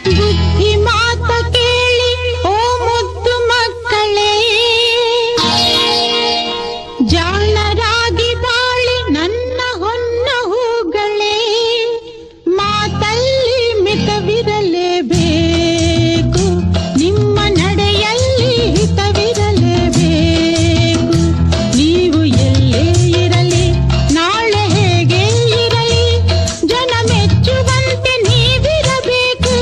ಬುದ್ಧಿ ಮಾತ ಕೇಳಿ ಓ ಮುದ್ದು ಮಕ್ಕಳೇ, ಜಾಣರಾಗಿ ಬಾಳಿ ನನ್ನ ಹೊನ್ನ ಹೂಗಳೇ. ಮಾತಲ್ಲಿ ಮಿತವಿರಲೇಬೇಕು, ನಿಮ್ಮ ನಡೆಯಲ್ಲಿ ಹಿತವಿರಲೇಬೇಕು. ನೀವು ಎಲ್ಲೇ ಇರಲಿ, ನಾಳೆ ಹೇಗೆ ಇರಲಿ, ಜನ ಮೆಚ್ಚುವಂತೆ ನೀವಿರಬೇಕು.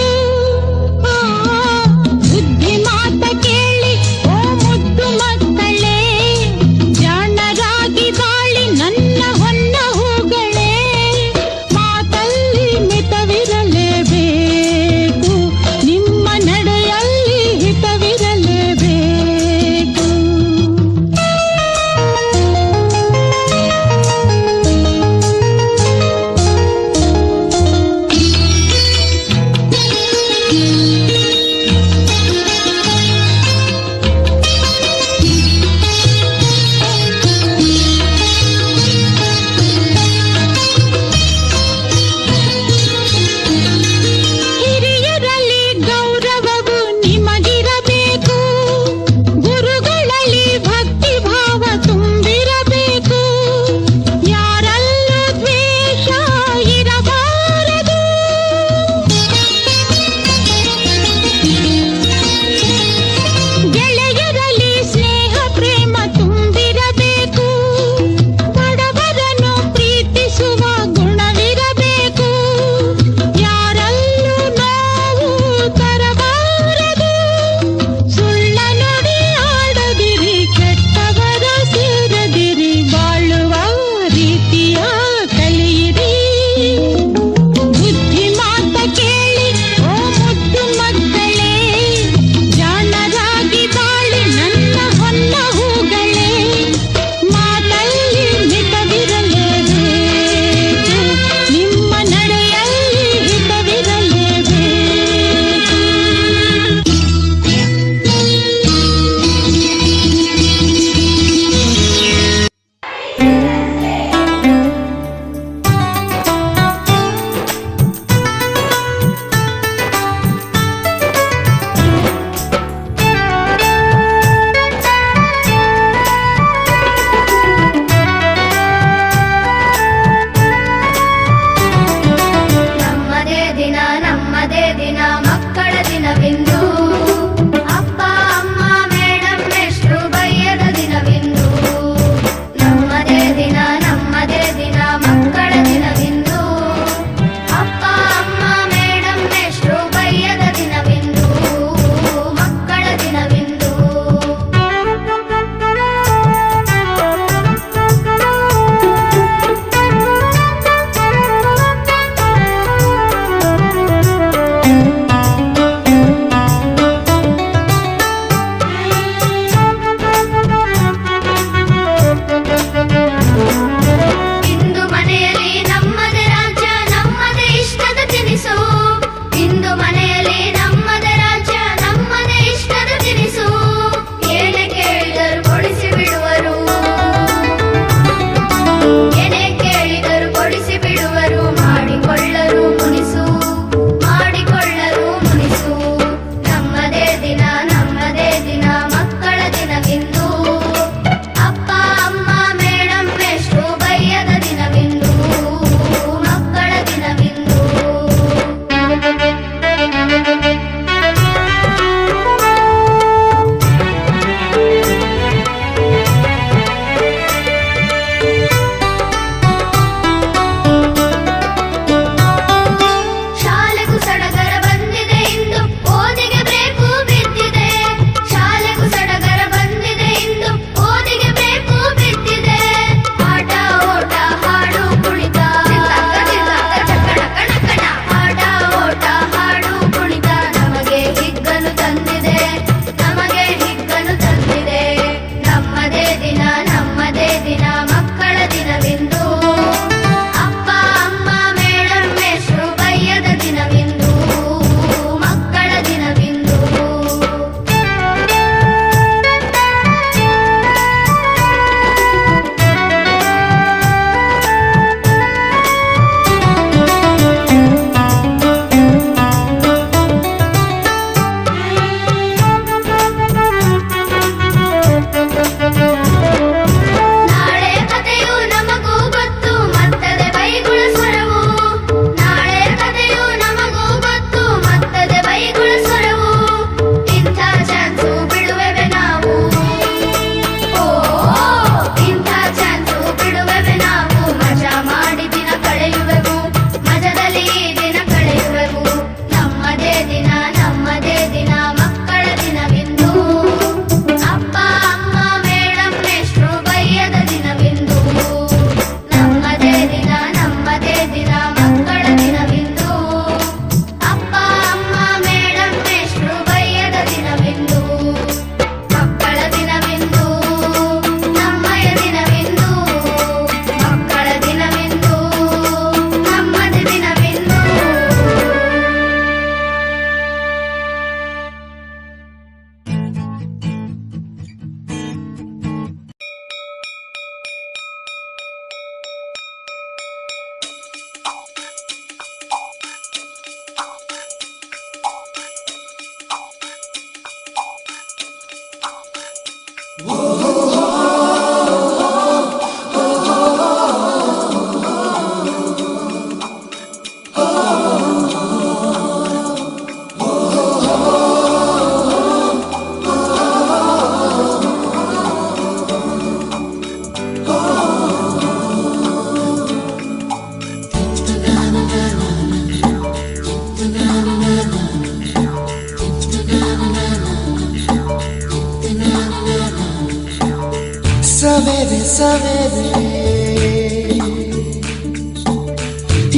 सवेरे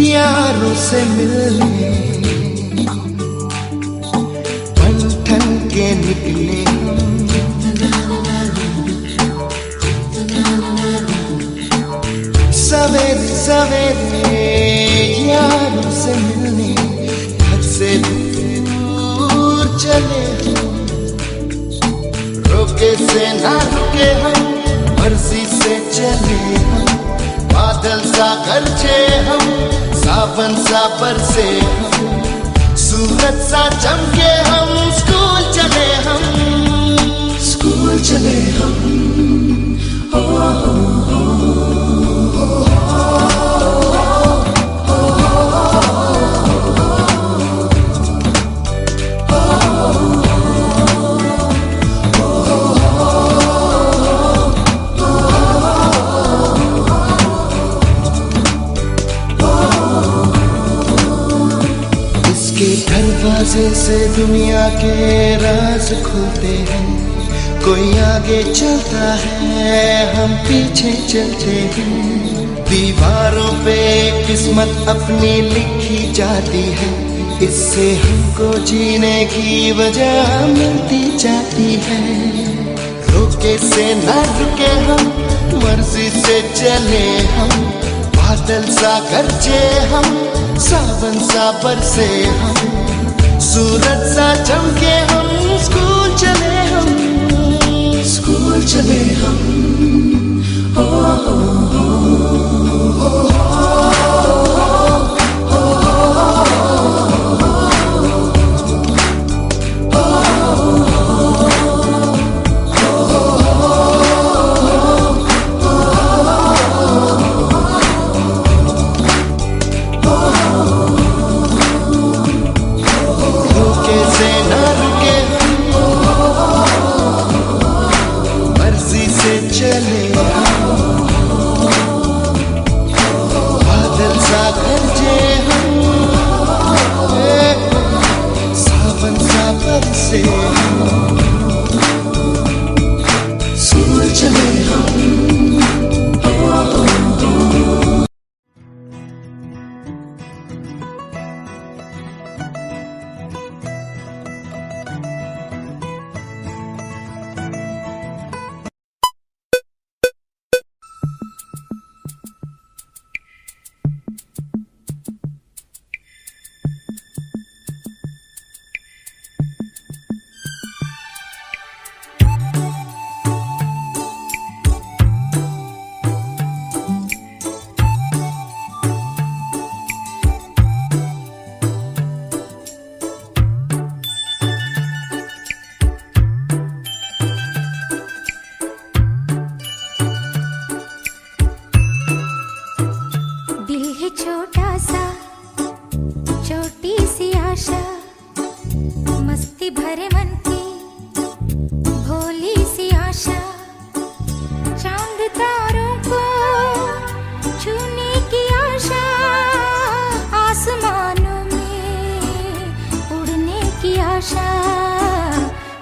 यारों से मिलने बन ठन के निकले सवेरे सवेरे यारों से मिलने घर से दूर चले हम, रोके से ना रुके हम, मर्जी से चले हम, बादल सा गरजे हम, सावन सा बरसे हम, सूरज सा चमके हम, स्कूल चले हम, स्कूल चले हम। दरवाजे से दुनिया के राज खुलते हैं, कोई आगे चलता है हम पीछे चलते हैं, दीवारों पे किस्मत अपनी लिखी जाती है, इससे हमको जीने की वजह मिलती जाती है, रोके से ना रुके हम, मर्जी से चले हम, बादल सा गरजे हम, सावन सा बरसे हम, सूरज सा चमके हम, स्कूल चले हम, स्कूल चले हम। बादल सा गरजे हम, सावन सा बरसे हम, स्कूल चले हम। छोटा सा छोटी सी आशा, मस्ती भरे मन की भोली सी आशा, चांद तारों को छूने की आशा, आसमानों में उड़ने की आशा,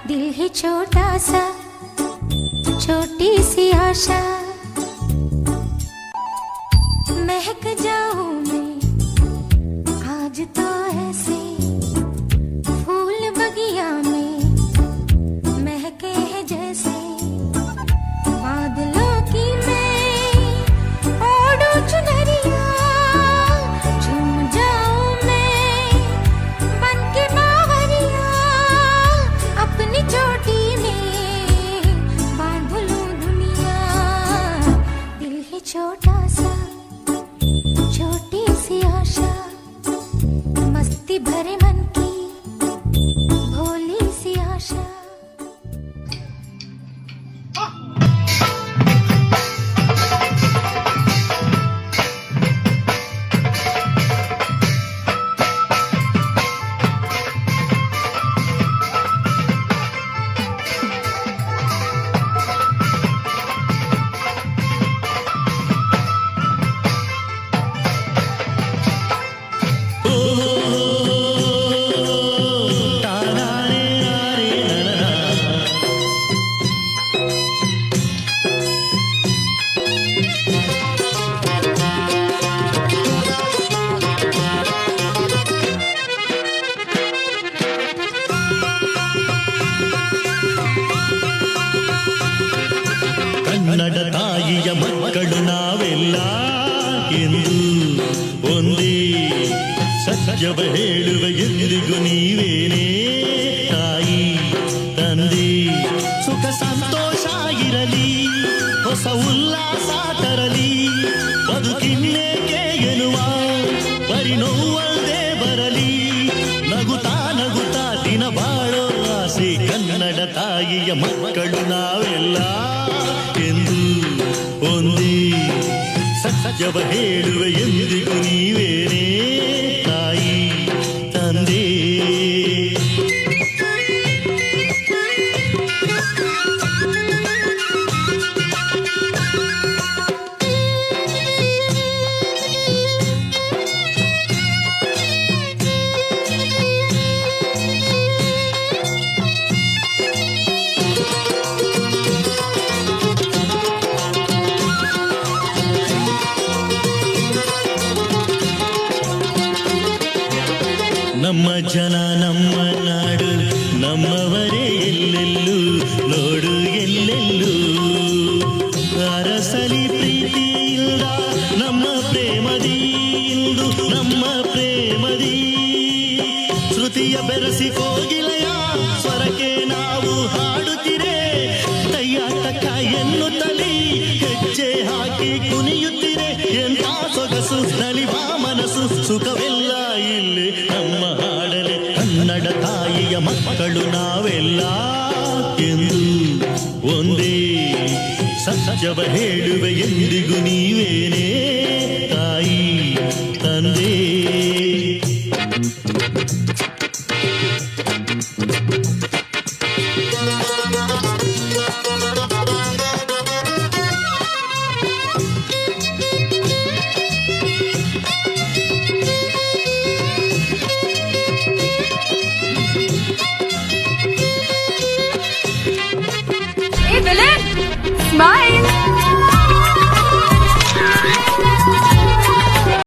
दिल है छोटा सा छोटी सी आशा, महक जाऊं मैं आज तो ऐसे फूल बगिया में महके हैं जैसे, बादलों की मैं ओढ़ूं चुनरिया, झूम जाऊं मैं बनके बावरिया, अपनी चोटी में बांध लूं दुनिया, ಒಂದೇ ಸತ್ಯವ ಹೇಳುವ ಎಂದಿಗೂ ನೀವೇನೇ ತಾಯಿ ತಂದೆ ಸುಖ ಸಂತೋಷ ಇರಲಿ ಹೊಸ ಉಲ್ಲಾಸ ತರಲಿ ಬದುಕಿನ್ನೇಕೆ ಎನ್ನುವ ಪರಿನೋವಲ್ದೇ ಬರಲಿ ನಗುತ್ತಾ ನಗುತ್ತಾ ದಿನ ಬಾಳೋ ಆಸೆ ಕನ್ನಡ ತಾಯಿಯ ಮಕ್ಕಳು ನಾವೆಲ್ಲ ಎಂದು ಒಂದೇ ಸತ್ಯವ ಹೇಳುವ ಎಂದಿಗೂ ನೀವೇನೇ ತಾಯಿ ತಂದೆ ನಮ್ಮ ಜನ ನಮ್ಮ ನಾಡು ನಮ್ಮವರೇ ಎಲ್ಲೆಲ್ಲೂ ನೋಡು ಎಲ್ಲೆಲ್ಲೂ ಅರಸಲಿ ಪ್ರೀತಿಯಿಂದ ನಮ್ಮ ಪ್ರೇಮದಿ ಇಂದು ನಮ್ಮ ಪ್ರೇಮದಿ ಶ್ರುತಿಯ ಬೆರೆಸಿ ಕೋಗಿಲೆಯ ಸ್ವರಕ್ಕೆ ನಾವು ಹಾಡುತ್ತಿರೆ ಕೈಯಾಟಕ ಎನ್ನುತ್ತಲಿ ಹೆಜ್ಜೆ ಹಾಕಿ ಕುಣಿಯುತ್ತಿರೆ ಎಂಥ ಸೊಗಸು ನಲಿವ ಮನಸ್ಸು ಸುಖವೆಲ್ಲ ಇಲ್ಲಿ ನಮ್ಮ ಹಾಡಲೆ ಕನ್ನಡ ತಾಯಿಯ ಮಕ್ಕಳು ನಾವೆಲ್ಲ ಎಂದು ಒಂದೇ ಸತ್ಯವ ಹೇಳುವ ಎಂದಿಗೂ ನೀವೇನೇ ತಾಯಿ ತಂದೆ Hey, villain! Smile!